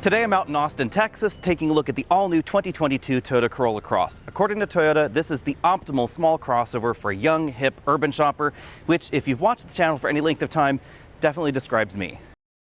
Today I'm out in Austin, Texas, taking a look at the all-new 2022 Toyota Corolla Cross. According to Toyota, this is the optimal small crossover for a young, hip, urban shopper, which, if you've watched the channel for any length of time, definitely describes me.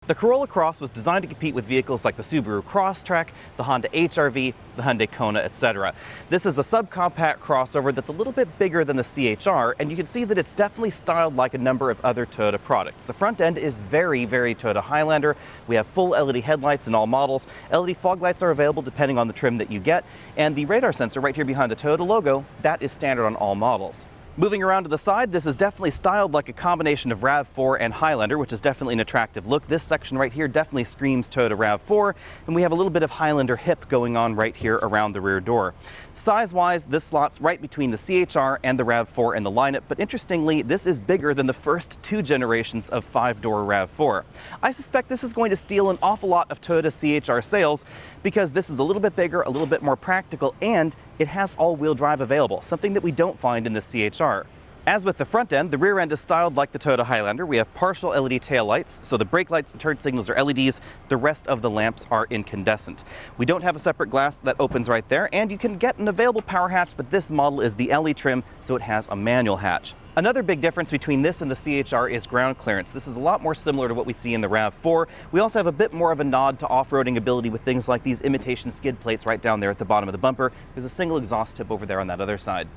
The Corolla Cross was designed to compete with vehicles like the Subaru Crosstrek, the Honda HR-V, the Hyundai Kona, etc. This is a subcompact crossover that's a little bit bigger than the CHR, and you can see that it's definitely styled like a number of other Toyota products. The front end is very Toyota Highlander. We have full LED headlights in all models. LED fog lights are available depending on the trim that you get, and the radar sensor right here behind the Toyota logo, that is standard on all models. Moving around to the side, this is definitely styled like a combination of RAV4 and Highlander, which is definitely an attractive look. This section right here definitely screams Toyota RAV4, and we have a little bit of Highlander hip going on right here around the rear door. Size-wise, this slots right between the CHR and the RAV4 in the lineup, but interestingly, this is bigger than the first two generations of five-door RAV4. I suspect this is going to steal an awful lot of Toyota CHR sales because this is a little bit bigger, a little bit more practical, and it has all-wheel drive available, something that we don't find in the CHR. As with the front end, the rear end is styled like the Toyota Highlander. We have partial LED taillights, so the brake lights and turn signals are LEDs, the rest of the lamps are incandescent. We don't have a separate glass that opens right there, and you can get an available power hatch, but this model is the LE trim, so it has a manual hatch. Another big difference between this and the CHR is ground clearance. This is a lot more similar to what we see in the RAV4. We also have a bit more of a nod to off-roading ability with things like these imitation skid plates right down there at the bottom of the bumper. There's a single exhaust tip over there on that other side.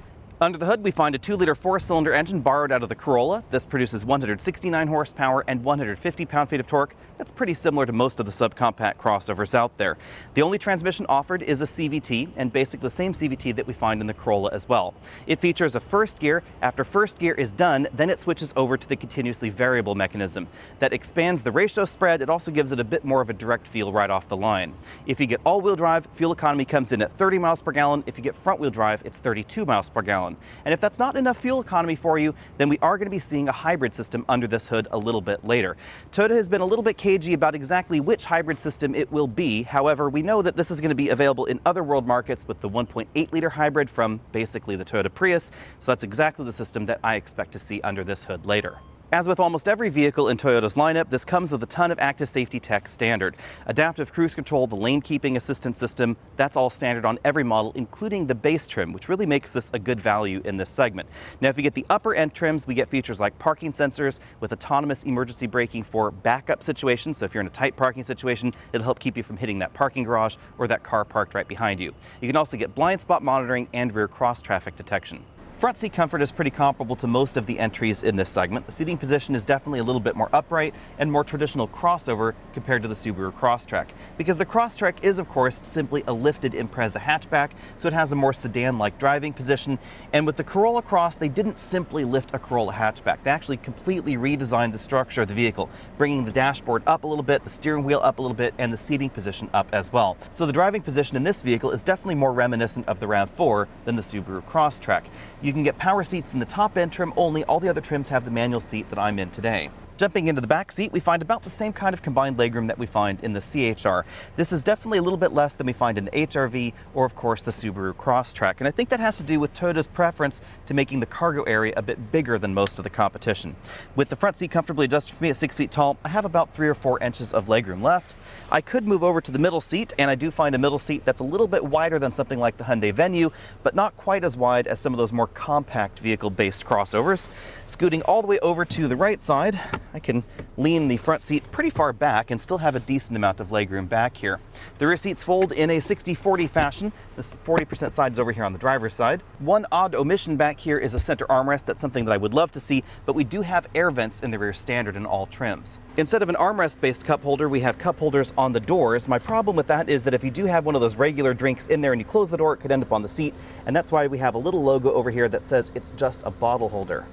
Under the hood, we find a 2-liter 4-cylinder engine borrowed out of the Corolla. This produces 169 horsepower and 150 pound-feet of torque. That's pretty similar to most of the subcompact crossovers out there. The only transmission offered is a CVT, and basically the same CVT that we find in the Corolla as well. It features a first gear. After first gear is done, then it switches over to the continuously variable mechanism. That expands the ratio spread. It also gives it a bit more of a direct feel right off the line. If you get all-wheel drive, fuel economy comes in at 30 miles per gallon. If you get front-wheel drive, it's 32 miles per gallon. And if that's not enough fuel economy for you, then we are going to be seeing a hybrid system under this hood a little bit later. Toyota has been a little bit cagey about exactly which hybrid system it will be. However, we know that this is going to be available in other world markets with the 1.8-liter hybrid from basically the Toyota Prius. So that's exactly the system that I expect to see under this hood later. As with almost every vehicle in Toyota's lineup, this comes with a ton of active safety tech standard. Adaptive cruise control, the lane keeping assistance system, that's all standard on every model, including the base trim, which really makes this a good value in this segment. Now, if you get the upper end trims, we get features like parking sensors with autonomous emergency braking for backup situations. So if you're in a tight parking situation, it'll help keep you from hitting that parking garage or that car parked right behind you. You can also get blind spot monitoring and rear cross traffic detection. Front seat comfort is pretty comparable to most of the entries in this segment. The seating position is definitely a little bit more upright and more traditional crossover compared to the Subaru Crosstrek, because the Crosstrek is, of course, simply a lifted Impreza hatchback, so it has a more sedan-like driving position. And with the Corolla Cross, they didn't simply lift a Corolla hatchback. They actually completely redesigned the structure of the vehicle, bringing the dashboard up a little bit, the steering wheel up a little bit, and the seating position up as well. So the driving position in this vehicle is definitely more reminiscent of the RAV4 than the Subaru Crosstrek. You can get power seats in the top end trim only. All the other trims have the manual seat that I'm in today. Jumping into the back seat, we find about the same kind of combined legroom that we find in the CHR. This is definitely a little bit less than we find in the HR-V or, of course, the Subaru Crosstrek. And I think that has to do with Toyota's preference to making the cargo area a bit bigger than most of the competition. With the front seat comfortably adjusted for me at 6 feet tall, I have about 3 or 4 inches of legroom left. I could move over to the middle seat, and I do find a middle seat that's a little bit wider than something like the Hyundai Venue, but not quite as wide as some of those more compact vehicle-based crossovers. Scooting all the way over to the right side, I can lean the front seat pretty far back and still have a decent amount of legroom back here. The rear seats fold in a 60-40 fashion. This 40% side is over here on the driver's side. One odd omission back here is a center armrest. That's something that I would love to see, but we do have air vents in the rear standard in all trims. Instead of an armrest-based cup holder, we have cup holders on the doors. My problem with that is that if you do have one of those regular drinks in there and you close the door, it could end up on the seat, and that's why we have a little logo over here that says it's just a bottle holder.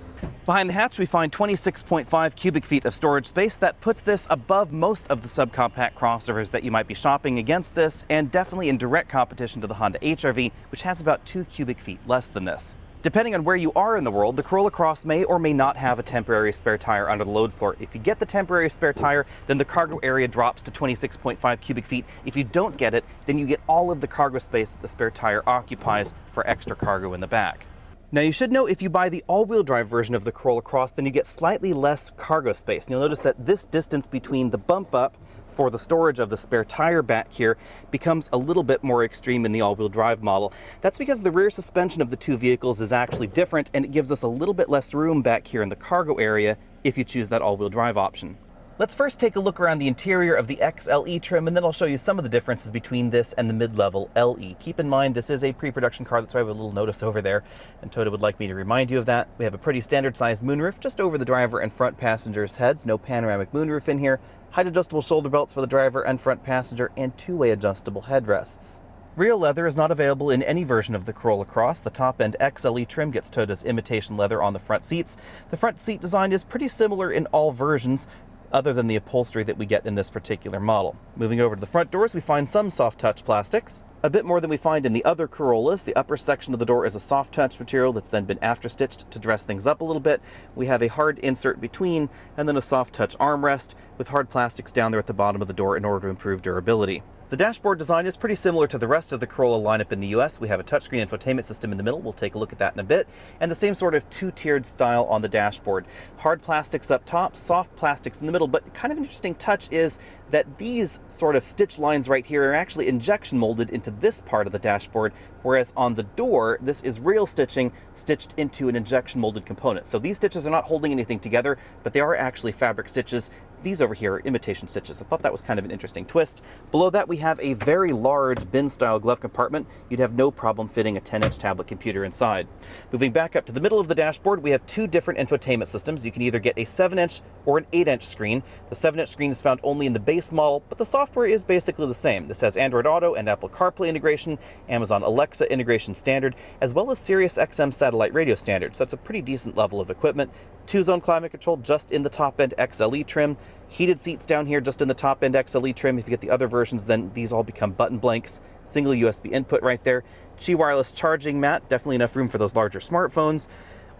Behind the hatch, we find 26.5 cubic feet of storage space. That puts this above most of the subcompact crossovers that you might be shopping against this, and definitely in direct competition to the Honda HR-V, which has about 2 cubic feet less than this. Depending on where you are in the world, the Corolla Cross may or may not have a temporary spare tire under the load floor. If you get the temporary spare tire, then the cargo area drops to 26.5 cubic feet. If you don't get it, then you get all of the cargo space that the spare tire occupies for extra cargo in the back. Now you should know if you buy the all-wheel drive version of the Corolla Cross, then you get slightly less cargo space. And you'll notice that this distance between the bump up for the storage of the spare tire back here becomes a little bit more extreme in the all-wheel drive model. That's because the rear suspension of the two vehicles is actually different, and it gives us a little bit less room back here in the cargo area if you choose that all-wheel drive option. Let's first take a look around the interior of the XLE trim, and then I'll show you some of the differences between this and the mid-level LE. Keep in mind, this is a pre-production car, that's why I have a little notice over there, and Toyota would like me to remind you of that. We have a pretty standard-sized moonroof just over the driver and front passengers' heads. No panoramic moonroof in here. Height-adjustable shoulder belts for the driver and front passenger, and two-way adjustable headrests. Real leather is not available in any version of the Corolla Cross. The top-end XLE trim gets Toyota's imitation leather on the front seats. The front seat design is pretty similar in all versions, other than the upholstery that we get in this particular model. Moving over to the front doors, we find some soft-touch plastics. A bit more than we find in the other Corollas. The upper section of the door is a soft-touch material that's then been after-stitched to dress things up a little bit. We have a hard insert between, and then a soft-touch armrest with hard plastics down there at the bottom of the door in order to improve durability. The dashboard design is pretty similar to the rest of the Corolla lineup in the US. We have a touchscreen infotainment system in the middle. We'll take a look at that in a bit. And the same sort of two-tiered style on the dashboard. Hard plastics up top, soft plastics in the middle, but kind of an interesting touch is that these sort of stitch lines right here are actually injection molded into this part of the dashboard, whereas on the door, this is real stitching stitched into an injection molded component. So these stitches are not holding anything together, but they are actually fabric stitches. These over here are imitation stitches. I thought that was kind of an interesting twist. Below that, we have a very large bin-style glove compartment. You'd have no problem fitting a 10-inch tablet computer inside. Moving back up to the middle of the dashboard, we have two different infotainment systems. You can either get a 7-inch or an 8-inch screen. The 7-inch screen is found only in the base model, but the software is basically the same. This has Android Auto and Apple CarPlay integration, Amazon Alexa integration standard, as well as Sirius XM satellite radio standard. So that's a pretty decent level of equipment. 2-zone climate control just in the top-end XLE trim. Heated seats down here just in the top-end XLE trim. If you get the other versions, then these all become button blanks. Single USB input right there. Qi wireless charging mat, definitely enough room for those larger smartphones.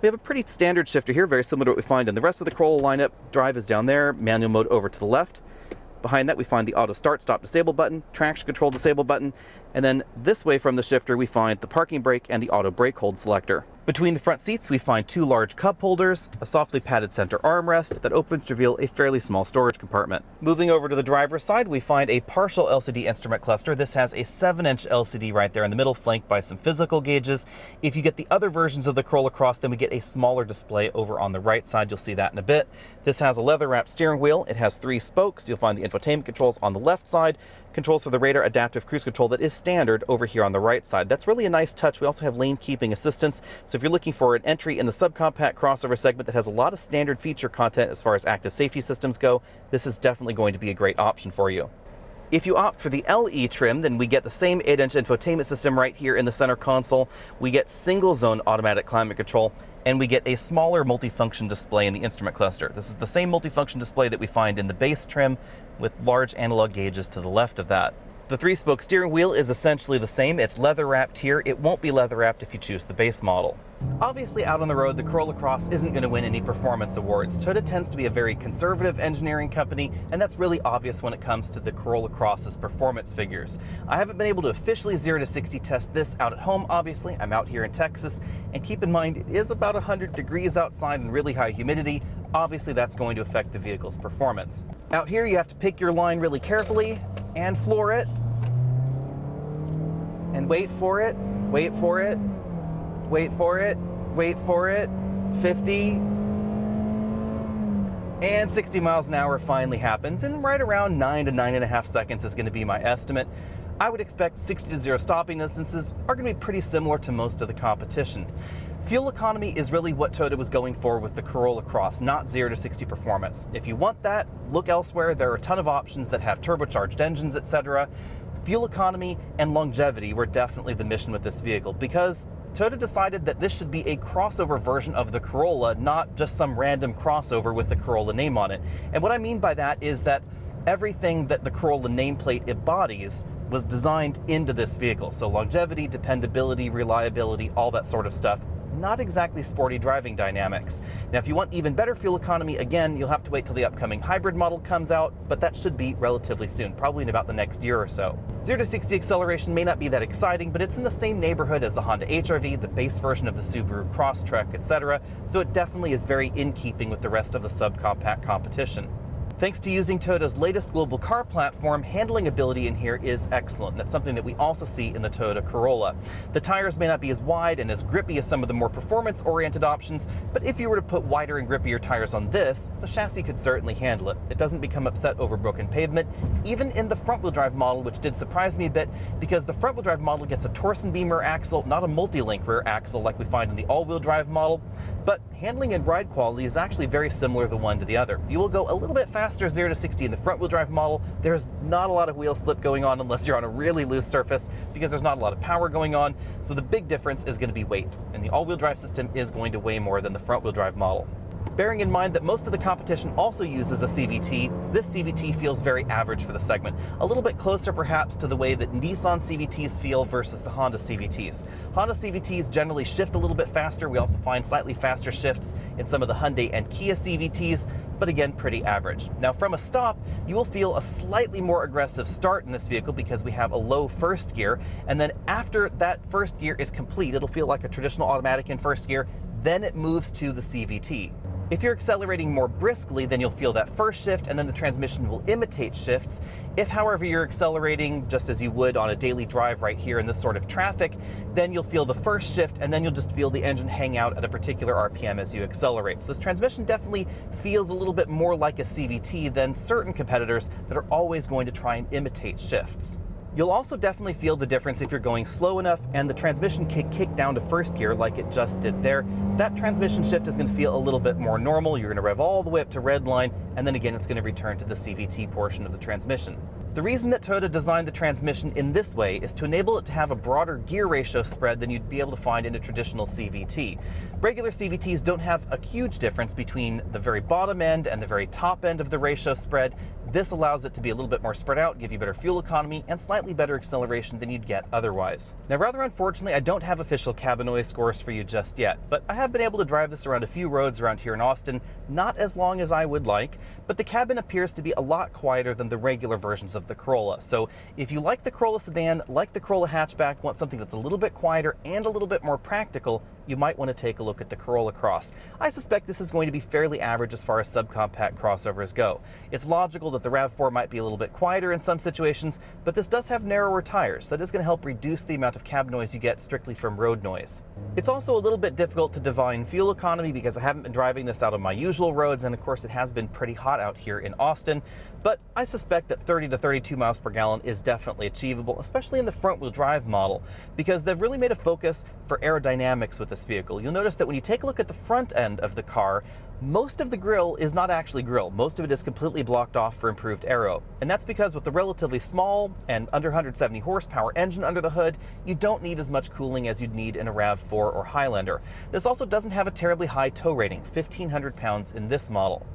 We have a pretty standard shifter here, very similar to what we find in the rest of the Corolla lineup. Drive is down there, manual mode over to the left. Behind that, we find the auto start stop disable button, traction control disable button, and then this way from the shifter, we find the parking brake and the auto brake hold selector. Between the front seats, we find two large cup holders, a softly padded center armrest that opens to reveal a fairly small storage compartment. Moving over to the driver's side, we find a partial LCD instrument cluster. This has a 7-inch LCD right there in the middle, flanked by some physical gauges. If you get the other versions of the Corolla Cross, then we get a smaller display over on the right side. You'll see that in a bit. This has a leather-wrapped steering wheel. It has 3 spokes. You'll find the infotainment controls on the left side, controls for the radar adaptive cruise control that is standard over here on the right side. That's really a nice touch. We also have lane keeping assistance. So if you're looking for an entry in the subcompact crossover segment that has a lot of standard feature content as far as active safety systems go, this is definitely going to be a great option for you. If you opt for the LE trim, then we get the same 8-inch infotainment system right here in the center console. We get single zone automatic climate control, and we get a smaller multifunction display in the instrument cluster. This is the same multifunction display that we find in the base trim with large analog gauges to the left of that. The 3-spoke steering wheel is essentially the same. It's leather wrapped here. It won't be leather wrapped if you choose the base model. Obviously, out on the road, the Corolla Cross isn't going to win any performance awards. Toyota tends to be a very conservative engineering company, and that's really obvious when it comes to the Corolla Cross's performance figures. I haven't been able to officially 0 to 60 test this out at home, obviously. I'm out here in Texas, and keep in mind, it is about 100 degrees outside and really high humidity. Obviously, that's going to affect the vehicle's performance. Out here, you have to pick your line really carefully and floor it, and wait for it, wait for it, wait for it, wait for it, 50, and 60 miles an hour finally happens, and right around 9 to 9.5 seconds is going to be my estimate. I would expect 60 to 0 stopping distances are going to be pretty similar to most of the competition. Fuel economy is really what Toyota was going for with the Corolla Cross, not 0 to 60 performance. If you want that, look elsewhere. There are a ton of options that have turbocharged engines, etc. Fuel economy and longevity were definitely the mission with this vehicle, because Toyota decided that this should be a crossover version of the Corolla, not just some random crossover with the Corolla name on it. And what I mean by that is that everything that the Corolla nameplate embodies was designed into this vehicle. So longevity, dependability, reliability, all that sort of stuff not exactly sporty driving dynamics. Now, if you want even better fuel economy, again, you'll have to wait till the upcoming hybrid model comes out, but that should be relatively soon, probably in about the next year or so. 0 to 60 acceleration may not be that exciting, but it's in the same neighborhood as the Honda HR-V, the base version of the Subaru Crosstrek, etc., so it definitely is very in keeping with the rest of the subcompact competition. Thanks to using Toyota's latest global car platform, handling ability in here is excellent. That's something that we also see in the Toyota Corolla. The tires may not be as wide and as grippy as some of the more performance-oriented options, but if you were to put wider and grippier tires on this, the chassis could certainly handle it. It doesn't become upset over broken pavement, even in the front-wheel drive model, which did surprise me a bit, because the front-wheel drive model gets a torsion beam rear axle, not a multi-link rear axle like we find in the all-wheel drive model. But handling and ride quality is actually very similar the one to the other. You will go a little bit faster 0 to 60 in the front wheel drive model. There's not a lot of wheel slip going on unless you're on a really loose surface, because there's not a lot of power going on. So the big difference is going to be weight, and the all-wheel drive system is going to weigh more than the front wheel drive model. Bearing in mind that most of the competition also uses a CVT, this CVT feels very average for the segment. A little bit closer perhaps to the way that Nissan CVTs feel versus the Honda CVTs. Honda CVTs generally shift a little bit faster. We also find slightly faster shifts in some of the Hyundai and Kia CVTs, but again, pretty average. Now from a stop, you will feel a slightly more aggressive start in this vehicle because we have a low first gear, and then after that first gear is complete, it'll feel like a traditional automatic in first gear, then it moves to the CVT. If you're accelerating more briskly, then you'll feel that first shift, and then the transmission will imitate shifts. If, however, you're accelerating just as you would on a daily drive right here in this sort of traffic, then you'll feel the first shift, and then you'll just feel the engine hang out at a particular RPM as you accelerate. So this transmission definitely feels a little bit more like a CVT than certain competitors that are always going to try and imitate shifts. You'll also definitely feel the difference if you're going slow enough and the transmission can kick down to first gear like it just did there. That transmission shift is going to feel a little bit more normal. You're going to rev all the way up to red line, and then again it's going to return to the CVT portion of the transmission. The reason that Toyota designed the transmission in this way is to enable it to have a broader gear ratio spread than you'd be able to find in a traditional CVT. Regular CVTs don't have a huge difference between the very bottom end and the very top end of the ratio spread. This allows it to be a little bit more spread out, give you better fuel economy, and slightly better acceleration than you'd get otherwise. Now, rather unfortunately, I don't have official cabin noise scores for you just yet, but I have been able to drive this around a few roads around here in Austin, not as long as I would like, but the cabin appears to be a lot quieter than the regular versions of the Corolla. So if you like the Corolla sedan, like the Corolla hatchback, want something that's a little bit quieter and a little bit more practical, you might want to take a look at the Corolla Cross. I suspect this is going to be fairly average as far as subcompact crossovers go. It's logical that the RAV4 might be a little bit quieter in some situations, but this does have narrower tires. That is going to help reduce the amount of cab noise you get strictly from road noise. It's also a little bit difficult to divine fuel economy because I haven't been driving this out on my usual roads, and of course it has been pretty hot out here in Austin, but I suspect that 30 to 32 miles per gallon is definitely achievable, especially in the front-wheel drive model, because they've really made a focus for aerodynamics with this vehicle. You'll notice that when you take a look at the front end of the car, most of the grille is not actually grille. Most of it is completely blocked off for improved aero. And that's because with the relatively small and under 170 horsepower engine under the hood, you don't need as much cooling as you'd need in a RAV4 or Highlander. This also doesn't have a terribly high tow rating, 1,500 pounds in this model.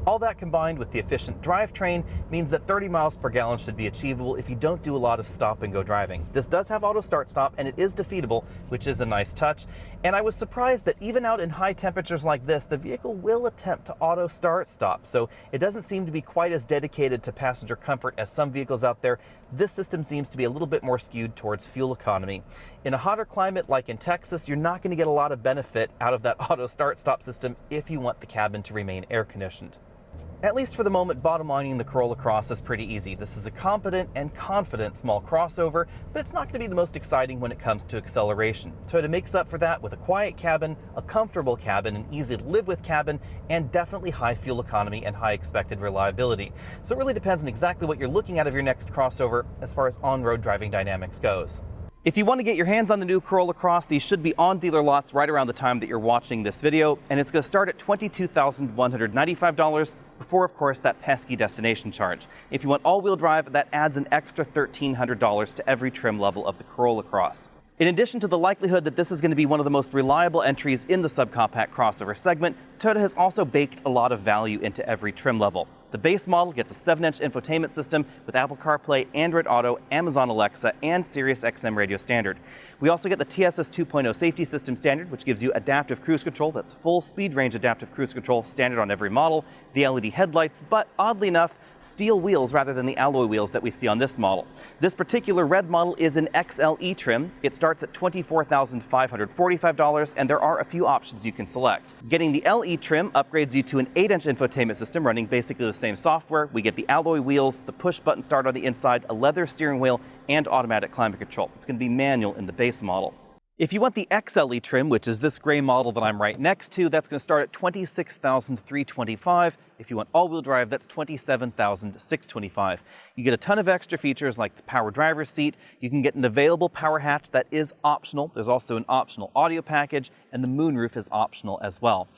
All that combined with the efficient drivetrain means that 30 miles per gallon should be achievable if you don't do a lot of stop and go driving. This does have auto start stop, and it is defeatable, which is a nice touch. And I was surprised that even out in high temperatures like this, the vehicle will attempt to auto start stop. So it doesn't seem to be quite as dedicated to passenger comfort as some vehicles out there. This system seems to be a little bit more skewed towards fuel economy. In a hotter climate like in Texas, you're not going to get a lot of benefit out of that auto start stop system if you want the cabin to remain air conditioned. At least for the moment, bottom lining the Corolla Cross is pretty easy. This is a competent and confident small crossover, but it's not going to be the most exciting when it comes to acceleration. Toyota makes up for that with a quiet cabin, a comfortable cabin, an easy to live with cabin, and definitely high fuel economy and high expected reliability. So it really depends on exactly what you're looking at of your next crossover as far as on-road driving dynamics goes. If you want to get your hands on the new Corolla Cross, these should be on dealer lots right around the time that you're watching this video, and it's going to start at $22,195 before, of course, that pesky destination charge. If you want all-wheel drive, that adds an extra $1,300 to every trim level of the Corolla Cross. In addition to the likelihood that this is going to be one of the most reliable entries in the subcompact crossover segment, Toyota has also baked a lot of value into every trim level. The base model gets a 7-inch infotainment system with Apple CarPlay, Android Auto, Amazon Alexa, and Sirius XM radio standard. We also get the TSS 2.0 safety system standard, which gives you adaptive cruise control. That's full speed range adaptive cruise control, standard on every model, the LED headlights, but oddly enough, steel wheels rather than the alloy wheels that we see on this model. This particular red model is an XLE trim. It starts at $24,545, and there are a few options you can select. Getting the LE trim upgrades you to an 8-inch infotainment system running basically the same software. We get the alloy wheels, the push-button start on the inside, a leather steering wheel, and automatic climate control. It's going to be manual in the base model. If you want the XLE trim, which is this gray model that I'm right next to, that's going to start at $26,325. If you want all-wheel drive, that's $27,625. You get a ton of extra features like the power driver's seat. You can get an available power hatch that is optional. There's also an optional audio package, and the moonroof is optional as well.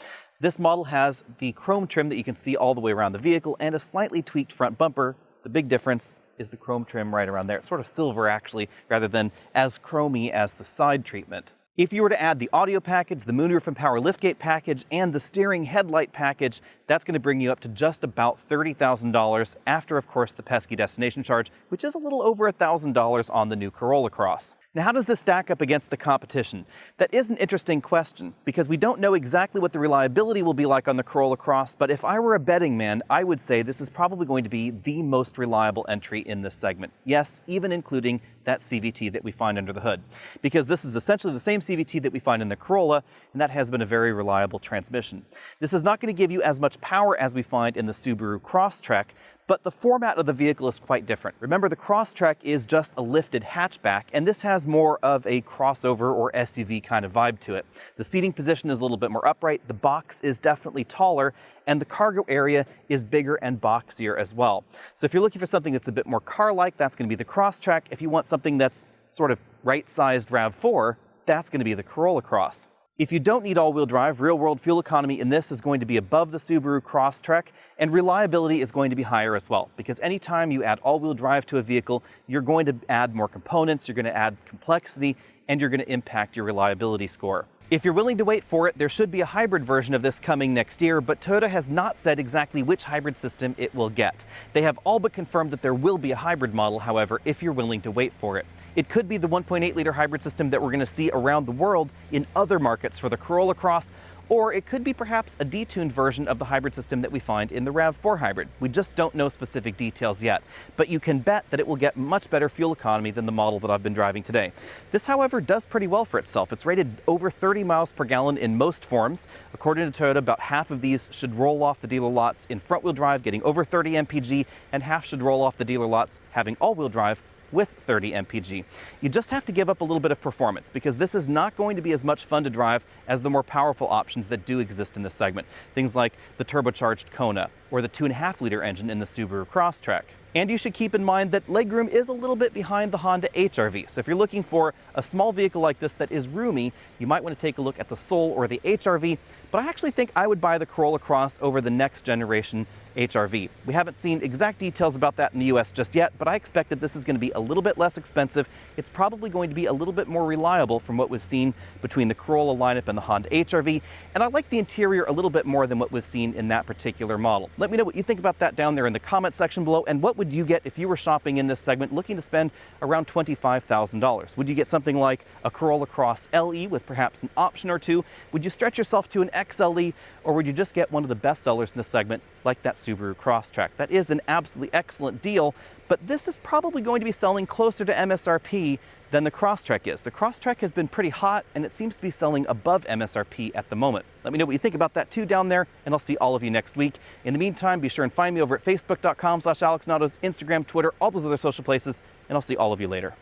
This model has the chrome trim that you can see all the way around the vehicle and a slightly tweaked front bumper. The big difference is the chrome trim right around there. It's sort of silver actually, rather than as chromy as the side treatment. If you were to add the audio package, the moonroof and power liftgate package, and the steering headlight package, that's going to bring you up to just about $30,000 after, of course, the pesky destination charge, which is a little over $1,000 on the new Corolla Cross. Now, how does this stack up against the competition? That is an interesting question, because we don't know exactly what the reliability will be like on the Corolla Cross, but if I were a betting man, I would say this is probably going to be the most reliable entry in this segment. Yes, even including that CVT that we find under the hood, because this is essentially the same CVT that we find in the Corolla, and that has been a very reliable transmission. This is not going to give you as much power as we find in the Subaru Crosstrek, but the format of the vehicle is quite different. Remember, the Crosstrek is just a lifted hatchback, and this has more of a crossover or SUV kind of vibe to it. The seating position is a little bit more upright, the box is definitely taller, and the cargo area is bigger and boxier as well. So if you're looking for something that's a bit more car-like, that's going to be the Crosstrek. If you want something that's sort of right-sized RAV4, that's going to be the Corolla Cross. If you don't need all-wheel drive, real-world fuel economy in this is going to be above the Subaru Crosstrek, and reliability is going to be higher as well, because anytime you add all-wheel drive to a vehicle, you're going to add more components, you're going to add complexity, and you're going to impact your reliability score. If you're willing to wait for it, there should be a hybrid version of this coming next year, but Toyota has not said exactly which hybrid system it will get. They have all but confirmed that there will be a hybrid model, however, if you're willing to wait for it. It could be the 1.8-liter hybrid system that we're going to see around the world in other markets for the Corolla Cross, or it could be perhaps a detuned version of the hybrid system that we find in the RAV4 hybrid. We just don't know specific details yet, but you can bet that it will get much better fuel economy than the model that I've been driving today. This, however, does pretty well for itself. It's rated over 30 miles per gallon in most forms. According to Toyota, about half of these should roll off the dealer lots in front-wheel drive, getting over 30 mpg, and half should roll off the dealer lots having all-wheel drive with 30 mpg. You just have to give up a little bit of performance, because this is not going to be as much fun to drive as the more powerful options that do exist in this segment. Things like the turbocharged Kona or the 2.5-liter engine in the Subaru Crosstrek. And you should keep in mind that legroom is a little bit behind the Honda HR-V. So if you're looking for a small vehicle like this that is roomy, you might want to take a look at the Soul or the HR-V. But I actually think I would buy the Corolla Cross over the next generation HR-V. We haven't seen exact details about that in the US just yet, but I expect that this is going to be a little bit less expensive. It's probably going to be a little bit more reliable from what we've seen between the Corolla lineup and the Honda HR-V. And I like the interior a little bit more than what we've seen in that particular model. Let me know what you think about that down there in the comment section below, and what would you get if you were shopping in this segment looking to spend around $25,000? Would you get something like a Corolla Cross LE with perhaps an option or two? Would you stretch yourself to an XLE, or would you just get one of the best sellers in this segment like that Subaru Crosstrek? That is an absolutely excellent deal, but this is probably going to be selling closer to MSRP than the Crosstrek is. The Crosstrek has been pretty hot, and it seems to be selling above MSRP at the moment. Let me know what you think about that too down there, and I'll see all of you next week. In the meantime, be sure and find me over at facebook.com/AlexNautos, Instagram, Twitter, all those other social places, and I'll see all of you later.